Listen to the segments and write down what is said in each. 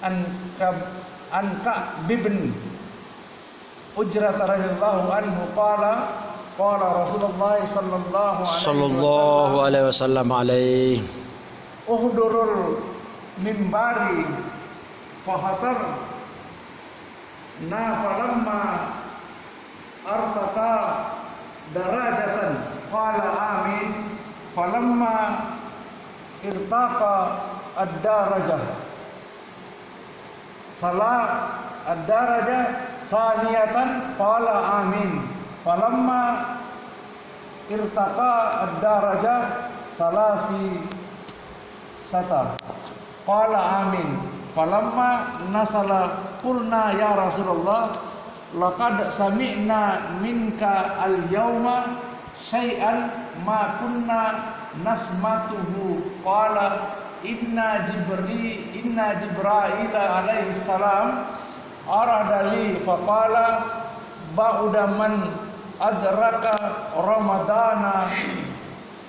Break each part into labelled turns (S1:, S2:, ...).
S1: an Ka'b bin Ujrah radhiyallahu anhu qala Rasulullah sallallahu
S2: alaihi wasallam
S1: uhdurul mimbari fahatar na falamma artaqa darajatan qala amin falamma irtaqa ad-darajah salat ad-darajah saniyatan qala amin falamma irtaqa ad-darajah salasi sata qala amin falamma nasala qulna ya Rasulullah laqad sami'na minka al-yawma syai'an ma kunna nasmatuhu qala inna Jibril alaihi salam arada li faqala ba'da man adraka ramadana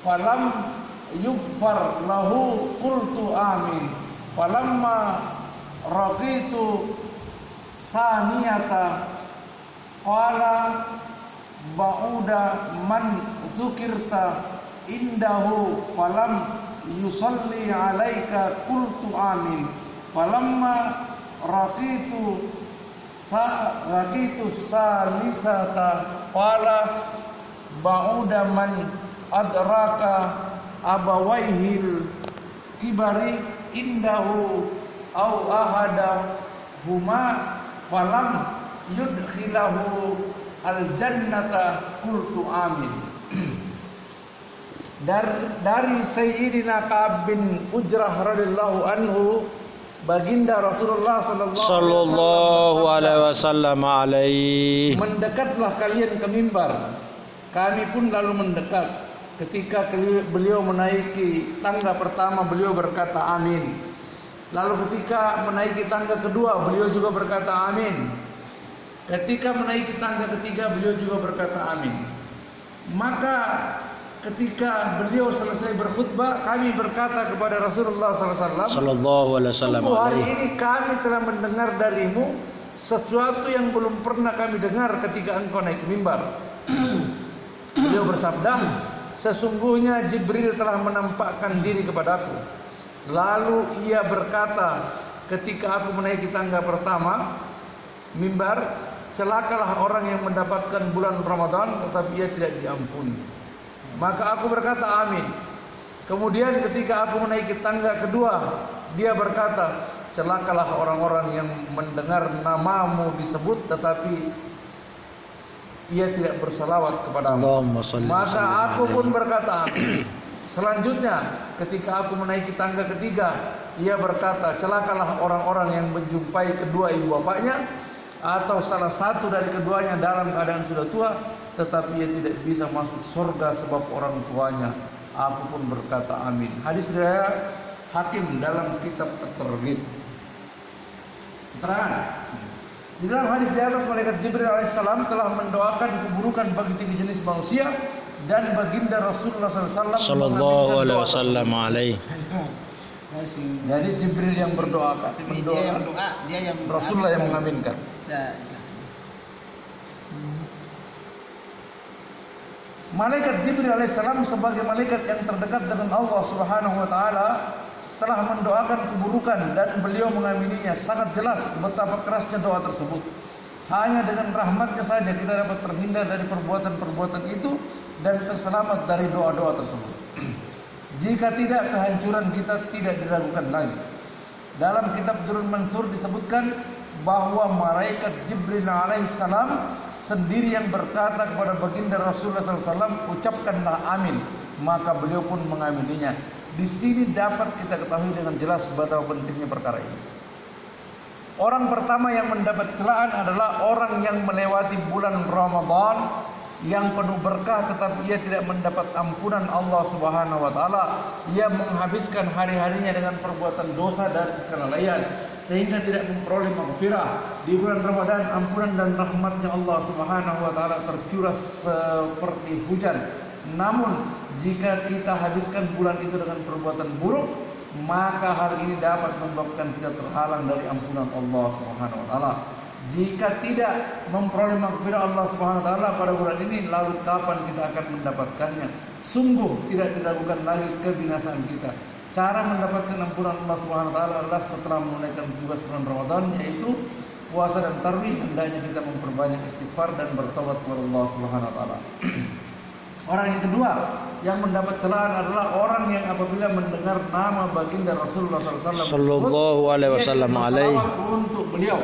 S1: falam yughfar lahu qultu amin falamma raqitu saniyata qala ba'uda man dzukirta indahu falam yusalli alaika qultu amin falamma raqitu salisata qala ba'uda man adraka abawaihil kibari indahu au ahada huma falam yudkhilahu al-jannata qultu amin. Dari Sayyidina Ka'b bin Ujrah radhiyallahu anhu, baginda Rasulullah sallallahu alaihi wasallam mendekatlah kalian ke mimbar. Kami pun lalu mendekat. Ketika beliau menaiki tangga pertama, beliau berkata amin. Lalu ketika menaiki tangga kedua, beliau juga berkata amin. Ketika menaiki tangga ketiga, beliau juga berkata amin. Maka ketika beliau selesai berkhutbah, kami berkata kepada Rasulullah sallallahu alaihi wasallam, hari ini kami telah mendengar darimu sesuatu yang belum pernah kami dengar ketika engkau naik mimbar. Beliau bersabda, sesungguhnya Jibril telah menampakkan diri kepadaku. Lalu ia berkata, ketika aku menaiki tangga pertama mimbar, celakalah orang yang mendapatkan bulan Ramadan tetapi ia tidak diampuni. Maka aku berkata amin. Kemudian ketika aku menaiki tangga kedua, dia berkata, celakalah orang-orang yang mendengar namamu disebut tetapi ia tidak bersalawat kepadamu. Maka aku pun berkata amin. Selanjutnya ketika aku menaiki tangga ketiga, ia berkata, celakalah orang-orang yang menjumpai kedua ibu bapaknya atau salah satu dari keduanya dalam keadaan sudah tua tetapi ia tidak bisa masuk surga sebab orang tuanya. Aku pun berkata amin. Hadis riwayat Hakim dalam kitab At-Targhib. Keterangan di dalam hadis di atas, malaikat Jibril alaihissalam telah mendoakan keburukan bagi tiga jenis manusia dan baginda Rasulullah sallallahu alaihi wasallam. Jadi Jibril yang berdoa, dia yang Rasulullah yang mengaminkan. Malaikat Jibril alaihissalam sebagai malaikat yang terdekat dengan Allah Subhanahu wa taala telah mendoakan keburukan dan beliau mengamininya. Sangat jelas betapa kerasnya doa tersebut. Hanya dengan rahmatnya saja kita dapat terhindar dari perbuatan-perbuatan itu dan terselamat dari doa-doa tersebut. Jika tidak, kehancuran kita tidak diragukan lagi. Dalam kitab Durrul Mansur disebutkan bahwa malaikat Jibril alaihissalam sendiri yang berkata kepada baginda Rasulullah SAW, ucapkanlah amin. Maka beliau pun mengamininya. Di sini dapat kita ketahui dengan jelas betapa pentingnya perkara ini. Orang pertama yang mendapat celaan adalah orang yang melewati bulan Ramadan yang penuh berkah tetapi ia tidak mendapat ampunan Allah Subhanahu wa taala. Ia menghabiskan hari-harinya dengan perbuatan dosa dan kelalaian sehingga tidak memperoleh maghfirah. Di bulan Ramadan ampunan dan rahmatnya Allah Subhanahu wa taala tercurah seperti hujan. Namun jika kita habiskan bulan itu dengan perbuatan buruk, maka hal ini dapat menyebabkan kita terhalang dari ampunan Allah Subhanahu wa taala. Jika tidak memperoleh maghfirah Allah Subhanahu wa taala pada bulan ini, lalu kapan kita akan mendapatkannya? Sungguh tidak diragukan lagi kebinasaan kita. Cara mendapatkan ampunan Allah Subhanahu wa taala adalah setelah menunaikan tugas bulan Ramadan, yaitu puasa dan tarawih. Hendaknya kita memperbanyak istighfar dan bertobat kepada Allah Subhanahu wa taala. Orang yang kedua yang mendapat celaan adalah orang yang apabila mendengar nama baginda Rasulullah
S2: sallallahu alaihi wasallam
S1: untuk beliau.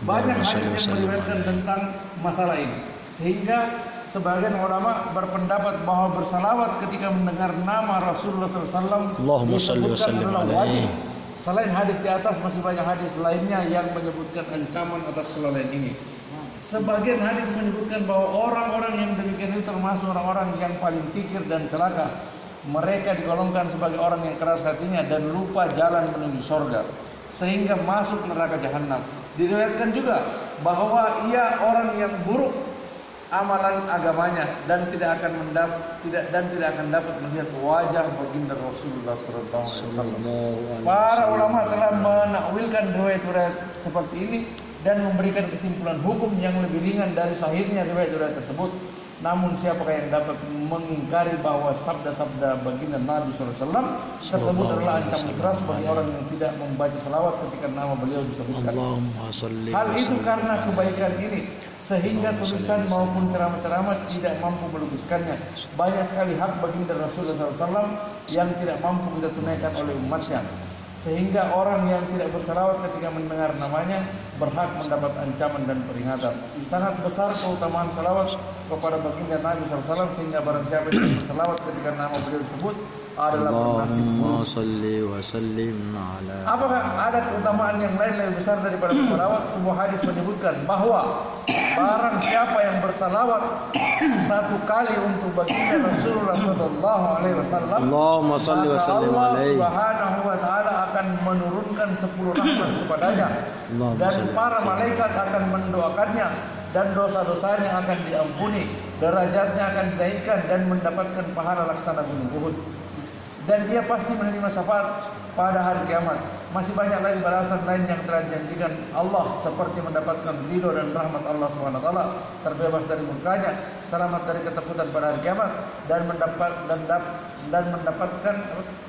S1: Banyak hadis yang meriwayatkan tentang masalah ini, sehingga sebagian ulama berpendapat bahwa bersalawat ketika mendengar nama Rasulullah SAW disebutkan adalah wajib. Selain hadis di atas, masih banyak hadis lainnya yang menyebutkan ancaman atas kelalaian ini. Sebagian hadis menyebutkan bahwa orang-orang yang demikian itu termasuk orang-orang yang paling kikir dan celaka. Mereka digolongkan sebagai orang yang keras hatinya dan lupa jalan menuju surga, sehingga masuk neraka jahanam. Diriwayatkan juga bahwa ia orang yang buruk amalan agamanya dan tidak akan dapat melihat wajah baginda Rasulullah sallallahu alaihi wasallam. Para ulama telah menakwilkan riwayat-riwayat seperti ini dan memberikan kesimpulan hukum yang lebih ringan dari sahihnya riwayat-riwayat tersebut. Namun siapakah yang dapat mengingkari bahwa sabda-sabda baginda Nabi SAW tersebut adalah ancaman keras bagi orang yang tidak membaca salawat ketika nama beliau disebutkan. Hal itu karena kebaikan ini, sehingga tulisan maupun ceramah-ceramah tidak mampu melukiskannya. Banyak sekali hak baginda Rasulullah SAW yang tidak mampu kita tunaikan oleh umatnya, sehingga orang yang tidak bersalawat ketika mendengar namanya berhak mendapat ancaman dan peringatan. Sangat besar keutamaan salawat kepada baginda Nabi SAW, sehingga barang siapa yang bersalawat ketika nama beliau disebut adalah bernasib buruk. Apakah ada keutamaan yang lain lebih besar daripada bersalawat? Sebuah hadis menyebutkan bahwa barang siapa yang bersalawat satu kali untuk baginda Rasulullah SAW, maka Allah Subhanahu wa taala akan menurunkan 10 rahmat kepadanya, dan para malaikat akan mendoakannya, dan dosa-dosanya akan diampuni, derajatnya akan dinaikkan dan mendapatkan pahala laksana gunung Uhud, dan dia pasti menerima syafaat pada hari kiamat. Masih banyak lagi balasan lain yang telah dijanjikan Allah, seperti mendapatkan ridho dan rahmat Allah SWT, terbebas dari murkanya, selamat dari ketakutan pada hari kiamat, dan mendapatkan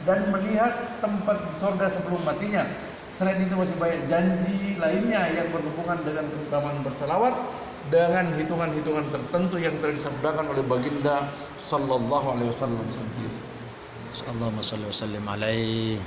S1: dan melihat tempat di surga sebelum matinya. Selain itu masih banyak janji lainnya yang berhubungan dengan keutamaan bersalawat dengan hitungan-hitungan tertentu yang telah disabdakan oleh baginda sallallahu alaihi wasallam. Allahumma shalli wa sallim alaihi.